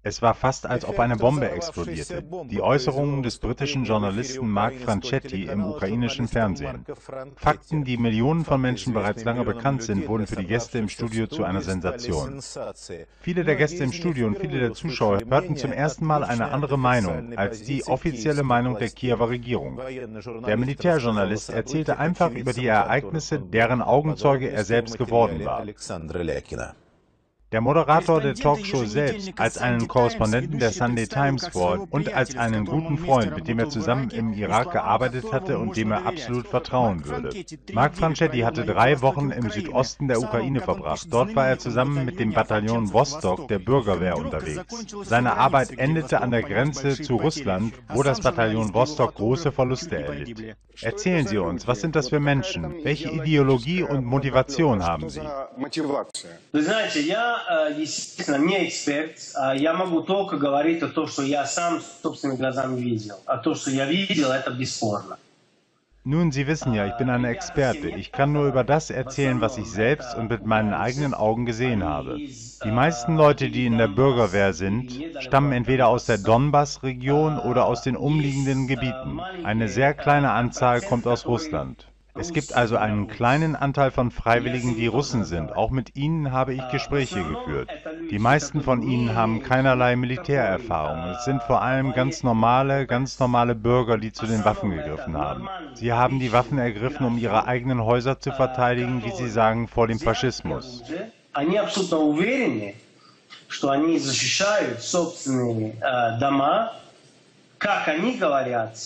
Es war fast, als ob eine Bombe explodierte. Die Äußerungen des britischen Journalisten Mark Franchetti im ukrainischen Fernsehen. Fakten, die Millionen von Menschen bereits lange bekannt sind, wurden für die Gäste im Studio zu einer Sensation. Viele der Gäste im Studio und viele der Zuschauer hörten zum ersten Mal eine andere Meinung als die offizielle Meinung der Kiewer Regierung. Der Militärjournalist erzählte einfach über die Ereignisse, deren Augenzeuge er selbst geworden war. Der Moderator der Talkshow selbst als einen Korrespondenten der Sunday Times vor und als einen guten Freund, mit dem er zusammen im Irak gearbeitet hatte und dem er absolut vertrauen würde. Mark Franchetti hatte 3 Wochen im Südosten der Ukraine verbracht. Dort war er zusammen mit dem Bataillon Vostok der Bürgerwehr unterwegs. Seine Arbeit endete an der Grenze zu Russland, wo das Bataillon Vostok große Verluste erlitt. Erzählen Sie uns, was sind das für Menschen? Welche Ideologie und Motivation haben sie? Вы знаете, я, естественно, не эксперт. Я могу только говорить о том, что я сам собственными глазами видел. А то, что я видел, это бесспорно. Nun, Sie wissen ja, ich bin ein Experte. Ich kann nur über das erzählen, was ich selbst und mit meinen eigenen Augen gesehen habe. Die meisten Leute, die in der Bürgerwehr sind, stammen entweder aus der Donbass-Region oder aus den umliegenden Gebieten. Eine sehr kleine Anzahl kommt aus Russland. Es gibt also einen kleinen Anteil von Freiwilligen, die Russen sind. Auch mit ihnen habe ich Gespräche geführt. Die meisten von ihnen haben keinerlei Militärerfahrung. Es sind vor allem ganz normale Bürger, die zu den Waffen gegriffen haben. Sie haben die Waffen ergriffen, um ihre eigenen Häuser zu verteidigen, wie sie sagen, vor dem Faschismus. Что они защищают собственные дома, как они говорят,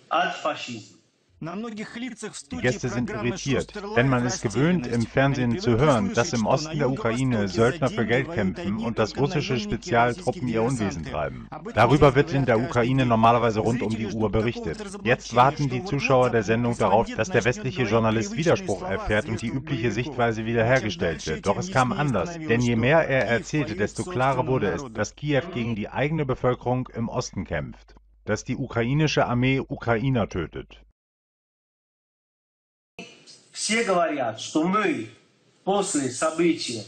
от фашизма. Die Gäste sind irritiert, denn man ist gewöhnt, im Fernsehen zu hören, dass im Osten der Ukraine Söldner für Geld kämpfen und dass russische Spezialtruppen ihr Unwesen treiben. Darüber wird in der Ukraine normalerweise rund um die Uhr berichtet. Jetzt warten die Zuschauer der Sendung darauf, dass der westliche Journalist Widerspruch erfährt und die übliche Sichtweise wiederhergestellt wird. Doch es kam anders, denn je mehr er erzählte, desto klarer wurde es, dass Kiew gegen die eigene Bevölkerung im Osten kämpft, dass die ukrainische Armee Ukrainer tötet. Все говорят, что мы после событий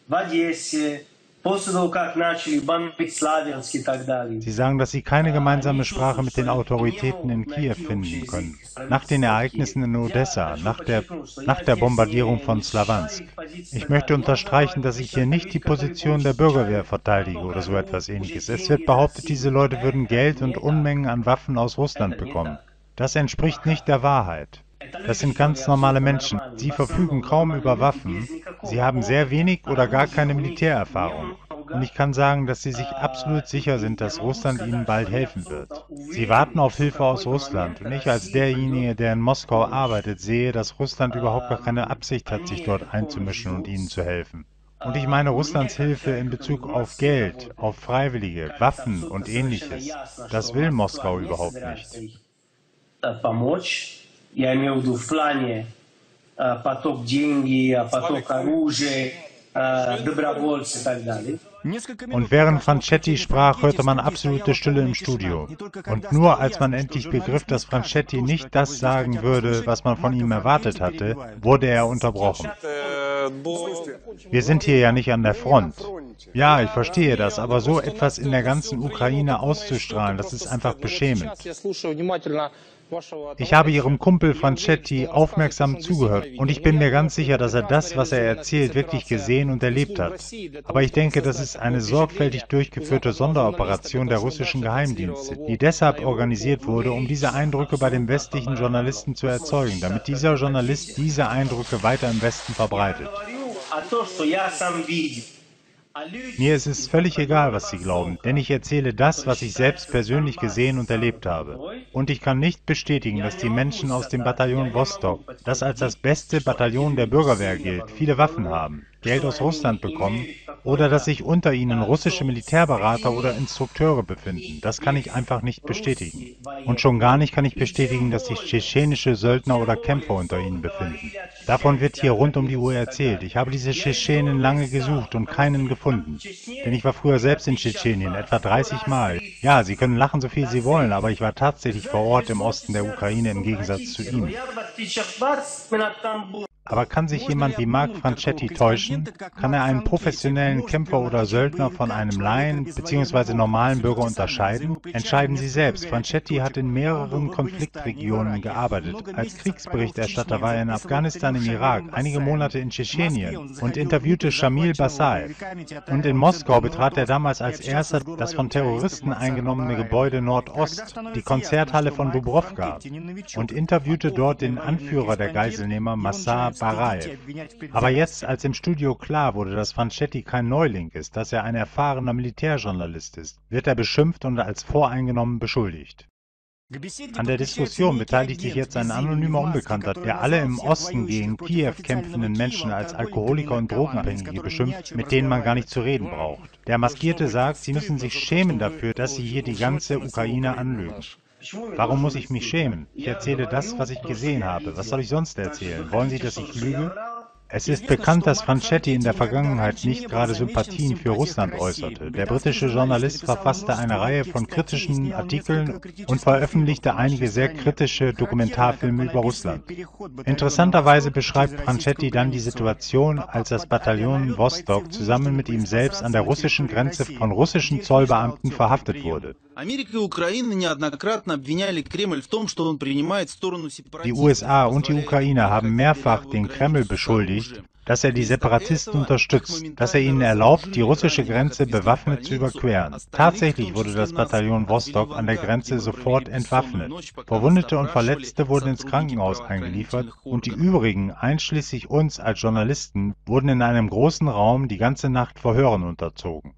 в Одессе, после того, как начали бомбить Славянск и так далее. Sie sagen, dass Sie keine gemeinsame Sprache mit den Autoritäten in Kiew finden können. Nach den Ereignissen in Odessa, nach der Bombardierung von Slawansk. Ich möchte unterstreichen, dass ich hier nicht die Position der Bürgerwehr verteidige oder so etwas Ähnliches. Es wird behauptet, diese Leute würden Geld und Unmengen an Waffen aus Russland bekommen. Das entspricht nicht der Wahrheit. Das sind ganz normale Menschen. Sie verfügen kaum über Waffen. Sie haben sehr wenig oder gar keine Militärerfahrung. Und ich kann sagen, dass sie sich absolut sicher sind, dass Russland ihnen bald helfen wird. Sie warten auf Hilfe aus Russland. Und ich als derjenige, der in Moskau arbeitet, sehe, dass Russland überhaupt gar keine Absicht hat, sich dort einzumischen und ihnen zu helfen. Und ich meine Russlands Hilfe in Bezug auf Geld, auf Freiwillige, Waffen und Ähnliches. Das will Moskau überhaupt nicht. Я имею в виду в плане поток деньги, поток оружия, добровольцев и так далее. Und während Franchetti sprach, hörte man absolute Stille im Studio. Und nur als man endlich begriff, dass Franchetti nicht das sagen würde, was man von ihm erwartet hatte, wurde er unterbrochen. Wir sind hier ja nicht an der Front. Ja, ich verstehe das, aber so etwas in der ganzen Ukraine auszustrahlen, das ist einfach beschämend. Ich habe Ihrem Kumpel Franchetti aufmerksam zugehört und ich bin mir ganz sicher, dass er das, was er erzählt, wirklich gesehen und erlebt hat. Aber ich denke, das ist eine sorgfältig durchgeführte Sonderoperation der russischen Geheimdienste, die deshalb organisiert wurde, um diese Eindrücke bei dem westlichen Journalisten zu erzeugen, damit dieser Journalist diese Eindrücke weiter im Westen verbreitet. Mir ist es völlig egal, was Sie glauben, denn ich erzähle das, was ich selbst persönlich gesehen und erlebt habe. Und ich kann nicht bestätigen, dass die Menschen aus dem Bataillon Vostok, das als das beste Bataillon der Bürgerwehr gilt, viele Waffen haben, Geld aus Russland bekommen oder dass sich unter ihnen russische Militärberater oder Instrukteure befinden. Das kann ich einfach nicht bestätigen. Und schon gar nicht kann ich bestätigen, dass sich tschetschenische Söldner oder Kämpfer unter ihnen befinden. Davon wird hier rund um die Uhr erzählt. Ich habe diese Tschetschenen lange gesucht und keinen gefunden. Denn ich war früher selbst in Tschetschenien, etwa 30 Mal. Ja, Sie können lachen, so viel Sie wollen, aber ich war tatsächlich vor Ort im Osten der Ukraine im Gegensatz zu Ihnen. Aber kann sich jemand wie Marc Franchetti täuschen? Kann er einen professionellen Kämpfer oder Söldner von einem Laien bzw. normalen Bürger unterscheiden? Entscheiden Sie selbst. Franchetti hat in mehreren Konfliktregionen gearbeitet. Als Kriegsberichterstatter war er in Afghanistan, im Irak, einige Monate in Tschetschenien und interviewte Shamil Basaev. Und in Moskau betrat er damals als erster das von Terroristen eingenommene Gebäude Nordost, die Konzerthalle von Dubrovka, und interviewte dort den Anführer der Geiselnehmer, Massar Baraev. Aber jetzt, als im Studio klar wurde, dass Franchetti kein Neuling ist, dass er ein erfahrener Militärjournalist ist, wird er beschimpft und als voreingenommen beschuldigt. An der Diskussion beteiligt sich jetzt ein anonymer Unbekannter, der alle im Osten gegen Kiew kämpfenden Menschen als Alkoholiker und Drogenabhängige beschimpft, mit denen man gar nicht zu reden braucht. Der Maskierte sagt, sie müssen sich schämen dafür, dass sie hier die ganze Ukraine anlügen. Warum muss ich mich schämen? Ich erzähle das, was ich gesehen habe. Was soll ich sonst erzählen? Wollen Sie, dass ich lüge? Es ist bekannt, dass Franchetti in der Vergangenheit nicht gerade Sympathien für Russland äußerte. Der britische Journalist verfasste eine Reihe von kritischen Artikeln und veröffentlichte einige sehr kritische Dokumentarfilme über Russland. Interessanterweise beschreibt Franchetti dann die Situation, als das Bataillon Vostok zusammen mit ihm selbst an der russischen Grenze von russischen Zollbeamten verhaftet wurde. Die USA und die Ukraine haben mehrfach den Kreml beschuldigt, dass er die Separatisten unterstützt, dass er ihnen erlaubt, die russische Grenze bewaffnet zu überqueren. Tatsächlich wurde das Bataillon Vostok an der Grenze sofort entwaffnet. Verwundete und Verletzte wurden ins Krankenhaus eingeliefert und die übrigen, einschließlich uns als Journalisten, wurden in einem großen Raum die ganze Nacht Verhören unterzogen.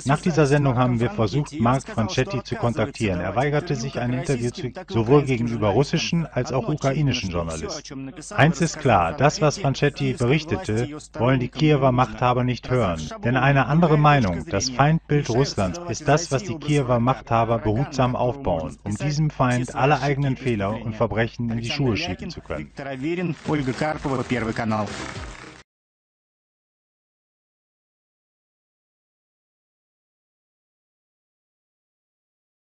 Nach dieser Sendung haben wir versucht, Marc Franchetti zu kontaktieren. Er weigerte sich, ein Interview sowohl gegenüber russischen als auch ukrainischen Journalisten. Eins ist klar, das, was Franchetti berichtete, wollen die Kiewer Machthaber nicht hören. Denn eine andere Meinung, das Feindbild Russlands, ist das, was die Kiewer Machthaber behutsam aufbauen, um diesem Feind alle eigenen Fehler und Verbrechen in die Schuhe schieben zu können.